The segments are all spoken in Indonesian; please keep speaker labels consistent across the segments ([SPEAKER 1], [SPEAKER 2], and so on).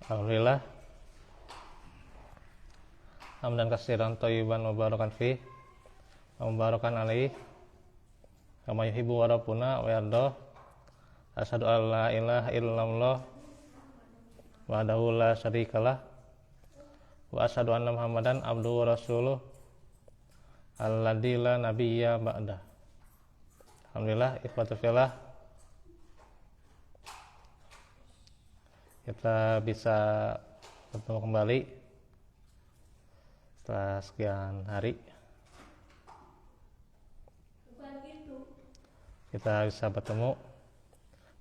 [SPEAKER 1] Alhamdulillah, hamdan katsiran thayyiban mubarakan fi wa mubarakan alaih kama yuhibbu rabbuna wa yarda. Asyhadu an la ilaha illallah wahdahu la syarikalah wa asyhadu anna Muhammadan abduhu wa rasuluh alladzi la nabiyya ba'dah. Alhamdulillah, ikhwatu fillah, kita bisa bertemu kembali setelah sekian hari. Kita bisa bertemu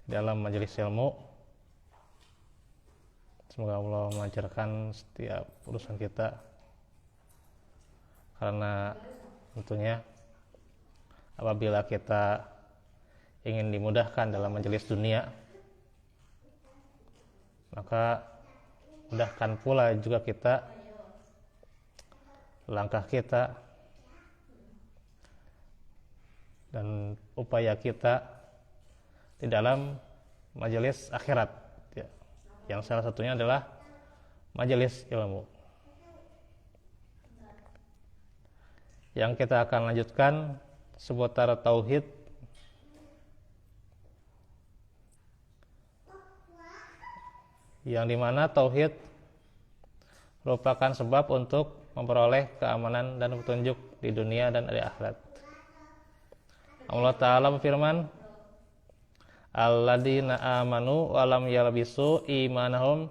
[SPEAKER 1] di dalam majelis ilmu. Semoga Allah melancarkan setiap urusan kita, karena tentunya apabila kita ingin dimudahkan dalam majelis dunia, maka mudahkan pula juga kita langkah kita dan upaya kita di dalam majelis akhirat, ya, yang salah satunya adalah majelis ilmu. Yang kita akan lanjutkan seputar tauhid, yang dimana tauhid merupakan sebab untuk memperoleh keamanan dan petunjuk di dunia dan di akhirat. Allah Ta'ala berfirman, alladzina amanu wa lam yalbisu imanahum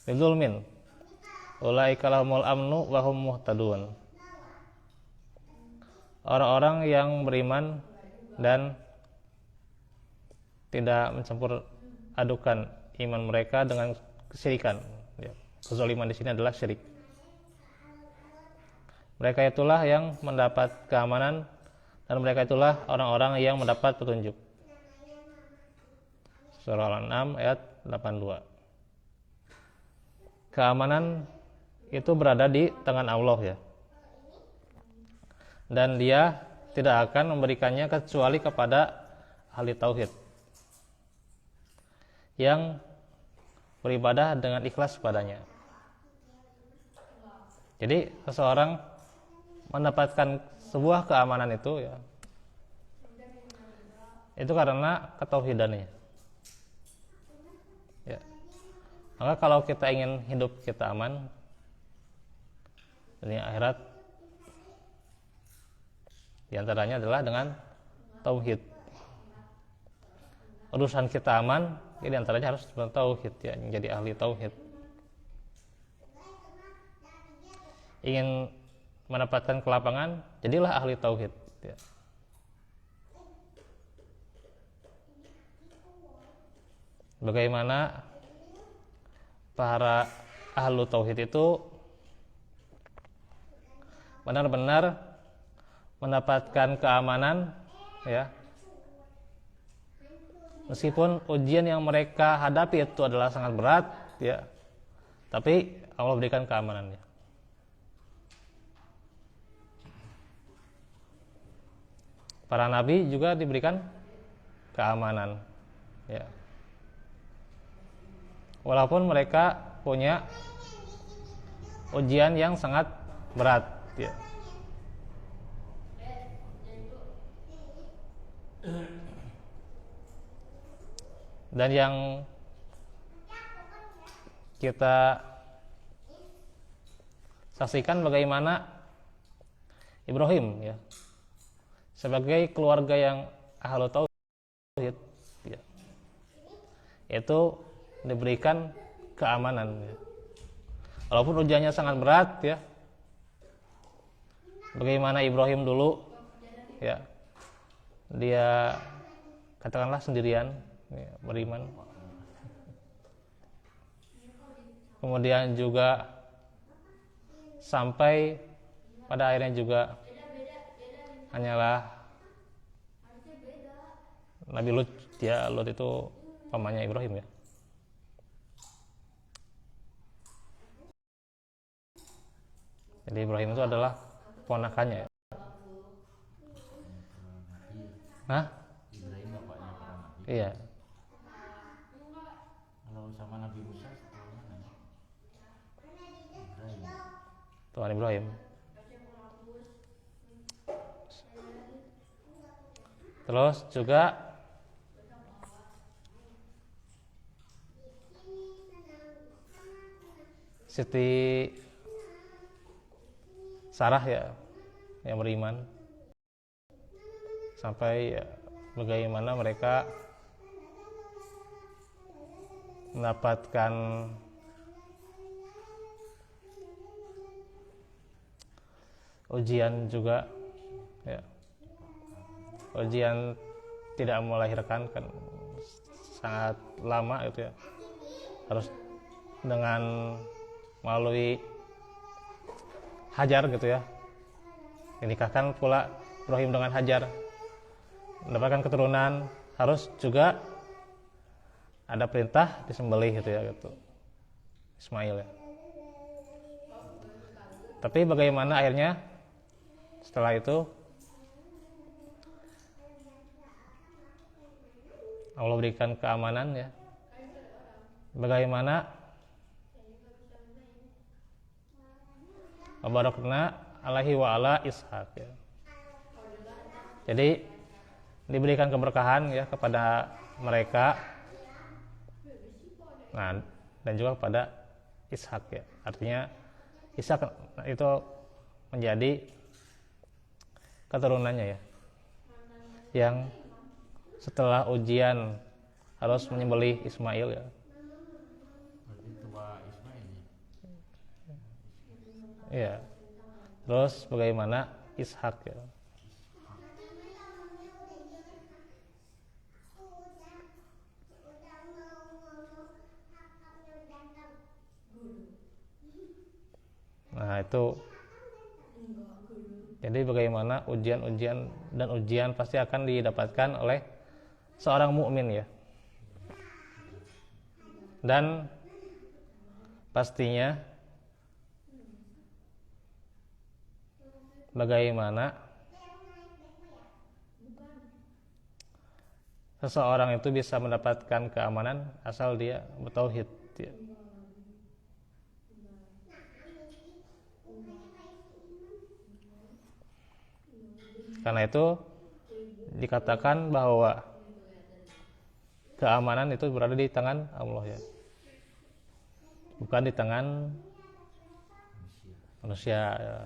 [SPEAKER 1] bidzulmin ulaika lahumul amnu wa hum muhtadun. Orang-orang yang beriman dan tidak mencampur adukan iman mereka dengan kesyirikan. Ya, kezaliman di sini adalah syirik. Mereka itulah yang mendapat keamanan dan mereka itulah orang-orang yang mendapat petunjuk. Surah Al-An'am ayat 82. Keamanan itu berada di tangan Allah, ya. Dan Dia tidak akan memberikannya kecuali kepada ahli tauhid yang beribadah dengan ikhlas padanya. Jadi seseorang mendapatkan sebuah keamanan itu, ya, itu karena ketauhidannya. Ya. Maka kalau kita ingin hidup kita aman dunia akhirat, di antaranya adalah dengan tauhid. Urusan kita aman, di antaranya harus bertauhid, ya, menjadi ahli tauhid. Ingin mendapatkan kelapangan, jadilah ahli tauhid, ya. Bagaimana para ahlu tauhid itu benar-benar mendapatkan keamanan, ya, meskipun ujian yang mereka hadapi itu adalah sangat berat, ya, tapi Allah berikan keamanannya. Para nabi juga diberikan keamanan, ya, walaupun mereka punya ujian yang sangat berat, ya. Dan yang kita saksikan bagaimana Ibrahim, ya, sebagai keluarga yang ahlu tauhid, ya, itu diberikan keamanan, ya. Walaupun ujiannya sangat berat, ya. Bagaimana Ibrahim dulu, ya, dia katakanlah sendirian, ya, beriman. Kemudian juga sampai pada akhirnya juga hanyalah Nabi Lut, ya, Lut itu pamannya Ibrahim, ya. Jadi Ibrahim itu adalah ponakannya, ya. Hah?
[SPEAKER 2] Ibrahim bapaknya para nabi.
[SPEAKER 1] Iya.
[SPEAKER 2] Kalau sama Nabi Musa setelah mana?
[SPEAKER 1] Tuhan Ibrahim. Terus juga Siti Sarah ya, yang beriman, sampai ya, bagaimana mereka mendapatkan ujian juga ya, ujian tidak melahirkan kan sangat lama itu ya, harus dengan melalui Hajar gitu ya, dinikahkan pula Ibrahim dengan Hajar, mendapatkan keturunan, harus juga ada perintah disembelih gitu ya, gitu Ismail ya. Tapi bagaimana akhirnya setelah itu Allah berikan keamanan ya, bagaimana Barakna alaihi wa ala Ishaq ya. Jadi diberikan keberkahan ya kepada mereka, nah dan juga kepada Ishak ya, artinya Ishak itu menjadi keturunannya ya, yang setelah ujian harus menyembelih Ismail ya. Iya. Terus bagaimana Ishak ya? Nah itu, jadi bagaimana ujian-ujian dan ujian pasti akan didapatkan oleh seorang mukmin ya. Dan pastinya bagaimana seseorang itu bisa mendapatkan keamanan asal dia bertauhid ya. Karena itu dikatakan bahwa keamanan itu berada di tangan Allah ya, bukan di tangan manusia ya.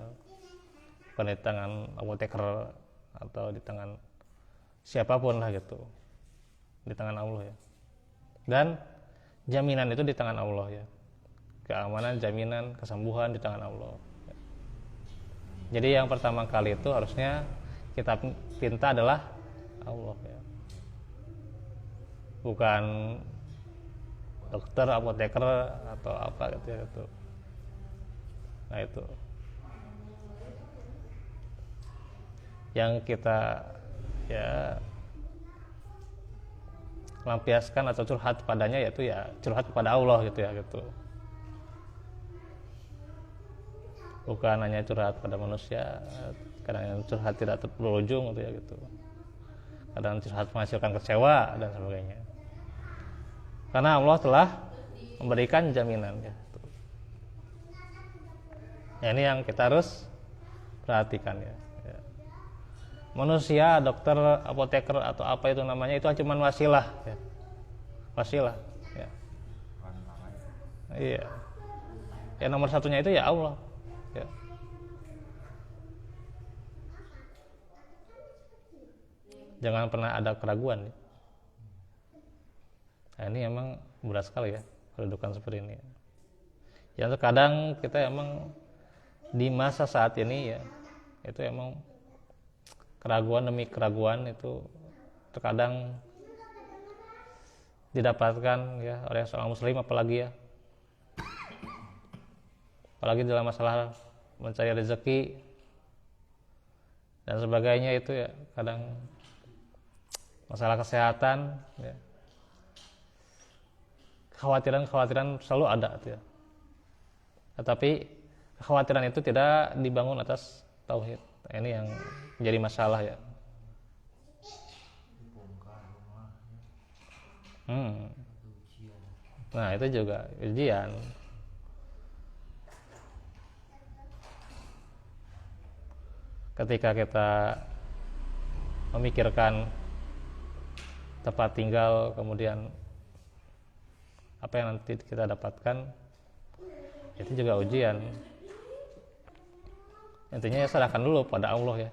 [SPEAKER 1] Bukan di tangan apoteker atau di tangan siapapun lah gitu, di tangan Allah ya. Dan jaminan itu di tangan Allah ya, keamanan, jaminan, kesembuhan di tangan Allah ya. Jadi yang pertama kali itu harusnya kita pinta adalah Allah ya, bukan dokter, apoteker atau apa gitu ya gitu. Nah itu yang kita ya lampiaskan atau curhat padanya, yaitu ya curhat kepada Allah gitu ya gitu, bukan hanya curhat pada manusia. Kadang curhat tidak berujung gitu ya gitu, kadang curhat menghasilkan kecewa dan sebagainya, karena Allah telah memberikan jaminan ya gitu. Ya, ini yang kita harus perhatikan ya. Manusia, dokter, apoteker atau apa itu namanya, itu cuma wasilah ya. Wasilah ya. Iya. Ya nomor satunya itu ya Allah ya. Jangan pernah ada keraguan ya. Nah, ini emang berat sekali ya kedudukan seperti ini. Ya terkadang kita emang di masa saat ini ya, itu emang keraguan demi keraguan itu terkadang didapatkan ya oleh seorang muslim, apalagi dalam masalah mencari rezeki dan sebagainya. Itu ya kadang masalah kesehatan ya, kekhawatiran selalu ada ya. Tetapi kekhawatiran itu tidak dibangun atas tauhid. Ini yang menjadi masalah ya. Nah itu juga ujian. ketika kita memikirkan tempat tinggal, kemudian apa yang nanti kita dapatkan, itu juga ujian. Intinya ya serahkan dulu pada Allah ya,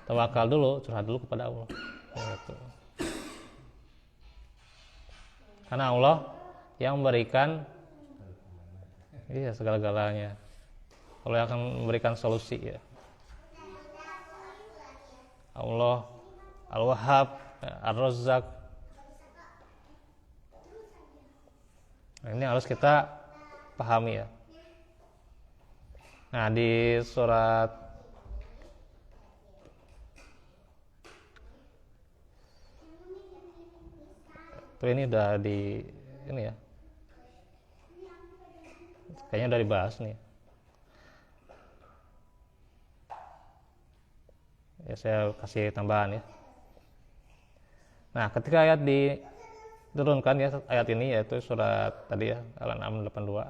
[SPEAKER 1] tawakal dulu, curhat dulu kepada Allah gitu. Karena Allah yang memberikan segala-galanya, Allah yang akan memberikan solusi ya. Allah Al-Wahhab, Ar-Razzaq. Ini harus kita pahami ya. Nah, di surat itu ini udah di ini ya. Kayaknya udah dibahas nih. Ya, saya kasih tambahan ya. Nah, ketika ayat diturunkan ya, ayat ini yaitu surat tadi ya, Al-An'am 82.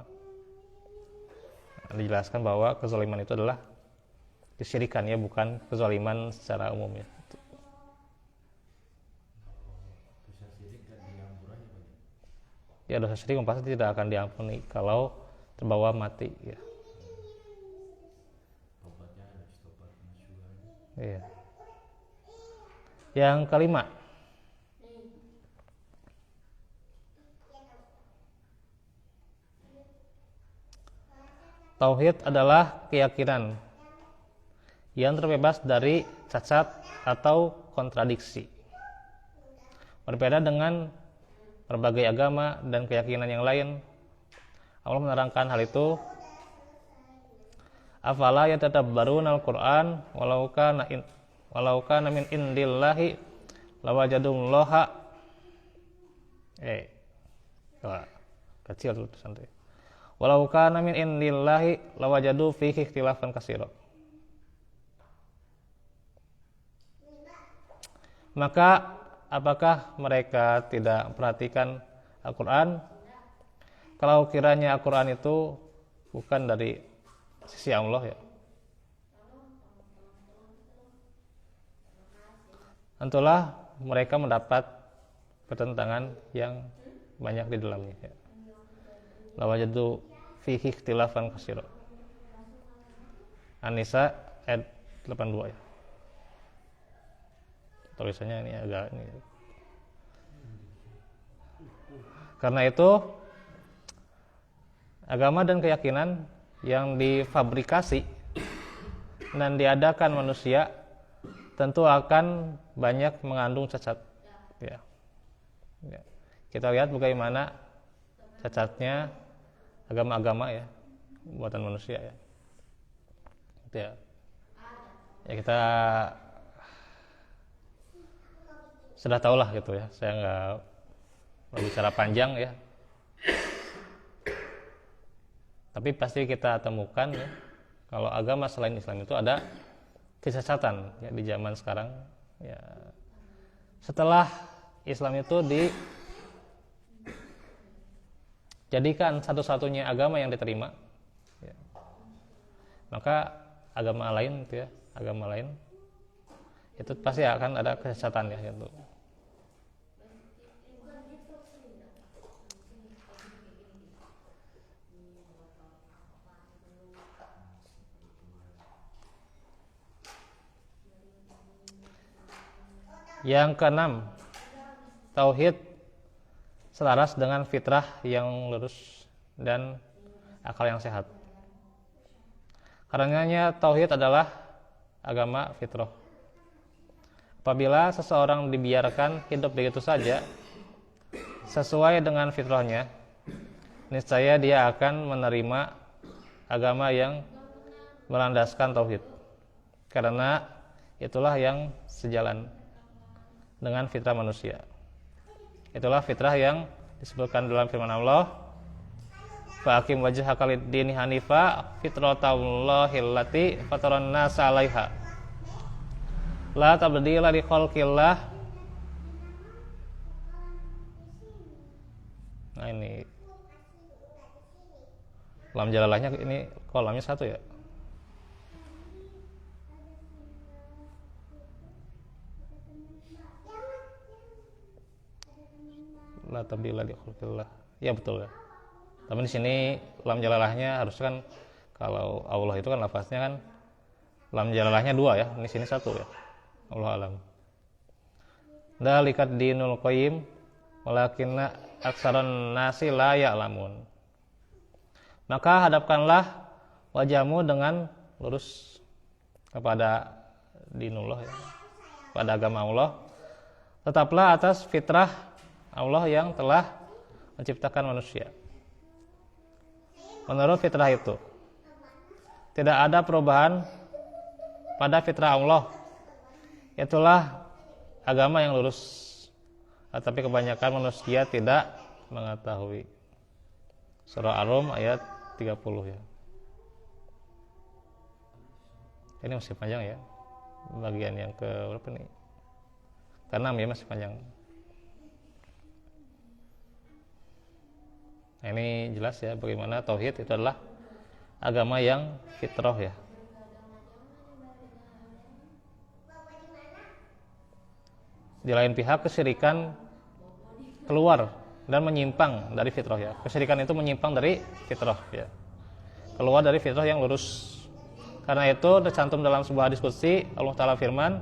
[SPEAKER 1] Dijelaskan bahwa kezaliman itu adalah kesyirikan ya, bukan kezaliman secara umum ya. Ya, dosa syirik pasti tidak akan diampuni kalau terbawa mati ya. Iya. Yang kelima, tauhid adalah keyakinan yang terbebas dari cacat atau kontradiksi. Berbeda dengan berbagai agama dan keyakinan yang lain, Allah menerangkan hal itu. Afala yatadabbaruna al-Qur'an walau kana min indillahi lawajadullaha kecil tuh santai. Walau kana min indillahi lawajadu fihi ikhtilafan katsira. Maka apakah mereka tidak memperhatikan Al-Qur'an? Kalau kiranya Al-Qur'an itu bukan dari sisi Allah ya, tentulah mereka mendapat pertentangan yang banyak di dalamnya ya. Lawajadu fihi ikhtilafan katsira. An-Nisa ayat 82 ya. Tulisannya ini agak ini. Karena itu agama dan keyakinan yang difabrikasi dan diadakan manusia tentu akan banyak mengandung cacat ya. Kita lihat bagaimana cacatnya agama-agama ya, buatan manusia ya. Gitu ya. Ya kita sudah tahulah gitu ya. Saya nggak berbicara panjang ya. Tapi pasti kita temukan ya, kalau agama selain Islam itu ada kecacatan ya di zaman sekarang ya. Setelah Islam itu dijadikan satu-satunya agama yang diterima ya, maka agama lain itu ya, agama lain itu pasti akan ada kecacatan ya gitu. Yang keenam, tauhid selaras dengan fitrah yang lurus dan akal yang sehat. Karenanya tauhid adalah agama fitrah. Apabila seseorang dibiarkan hidup begitu saja sesuai dengan fitrahnya, niscaya dia akan menerima agama yang melandaskan tauhid. Karena itulah yang sejalan dengan fitrah manusia. Itulah fitrah yang disebutkan dalam firman Allah, fa'aqim wajhaka lid-dini hanifa fitratallahi allati fataran nasa 'alaiha la tabdila li khalqillah. Nah ini lam jalalahnya, ini kolamnya satu ya. la tabdila li khalqillah. Ya betul ya. Tapi di sini lam jalalahnya harusnya kan, kalau Allah itu kan lafaznya kan lam jalalahnya 2 ya. Di sini 1 ya. Allah alam. Dalikat dinul qayyim walakinna aksaron nasi la ya'lamun. Maka hadapkanlah wajahmu dengan lurus kepada dinullah ya, pada agama Allah. Tetaplah atas fitrah Allah yang telah menciptakan manusia. Menurut fitrah itu tidak ada perubahan pada fitrah Allah. Itulah agama yang lurus. Tapi kebanyakan manusia tidak mengetahui. Surah Ar-Rum ayat 30 ya. Ini masih panjang ya. Bagian yang ke berapa nih? Ke-6 ya, masih panjang. Nah, ini jelas ya bagaimana tauhid itu adalah agama yang fitrah ya. Di lain pihak kesyirikan keluar dan menyimpang dari fitrah ya. Kesyirikan itu menyimpang dari fitrah ya. Keluar dari fitrah yang lurus. Karena itu tercantum dalam sebuah diskusi Allah Ta'ala firman,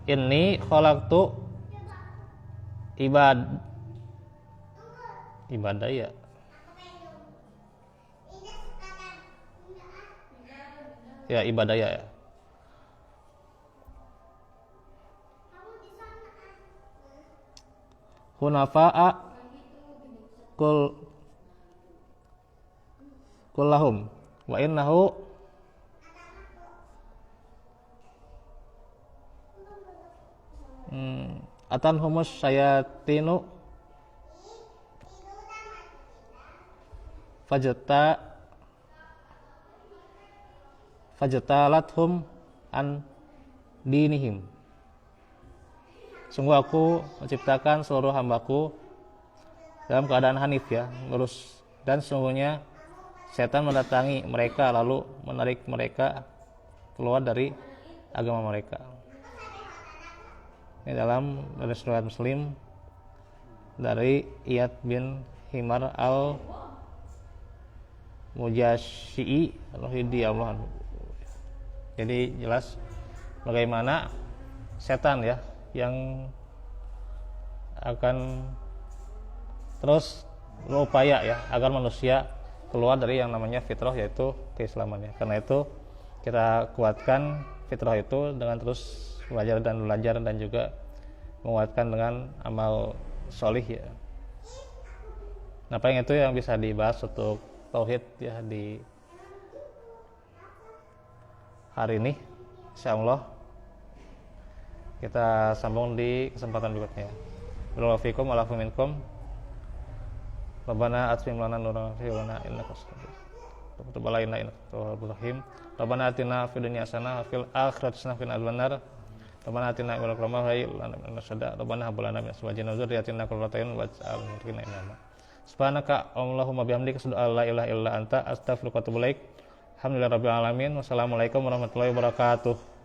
[SPEAKER 1] Inni khalaqtu ibadah ya. Ya ibadah ya. Hunafa'a kullahum wa innahu atan humus syayatinu fajtalathum an dinihim. Sungguh aku menciptakan seluruh hambaku dalam keadaan hanif ya, lurus, dan sesungguhnya setan mendatangi mereka lalu menarik mereka keluar dari agama mereka. Ini dalam riwayat Muslim dari Iyad bin Himar al-Mujashi'i Allah. Jadi jelas bagaimana setan ya yang akan terus berupaya ya agar manusia keluar dari yang namanya fitrah, yaitu keislamannya. Karena itu kita kuatkan fitrah itu dengan terus belajar dan juga menguatkan dengan amal solih ya. Nah, paling itu yang bisa dibahas untuk tauhid ya di hari ini. Insyaallah kita sambung di kesempatan berikutnya. Barakallahu fikum wa lakum minkum. Rabbana atmim lana nurana fi lana innaka tub alaina innaka tawwabur rahim. Rabbana atina fid dunya hasanah wa fil akhirati hasanah wa qina adzabannar. Rabbana atina min ladunka rahmatan wa sada. Rabbana hab lana min azwajina wa dzurriyyatina qurrata a'yun waj'alna lil muttaqina imama. Subhanaka Allahumma bihamdika asyhadu an la ilaha illa anta astaghfiruka wa atubu ilaik. Alhamdulillahirabbil alamin. Wassalamualaikum warahmatullahi wabarakatuh.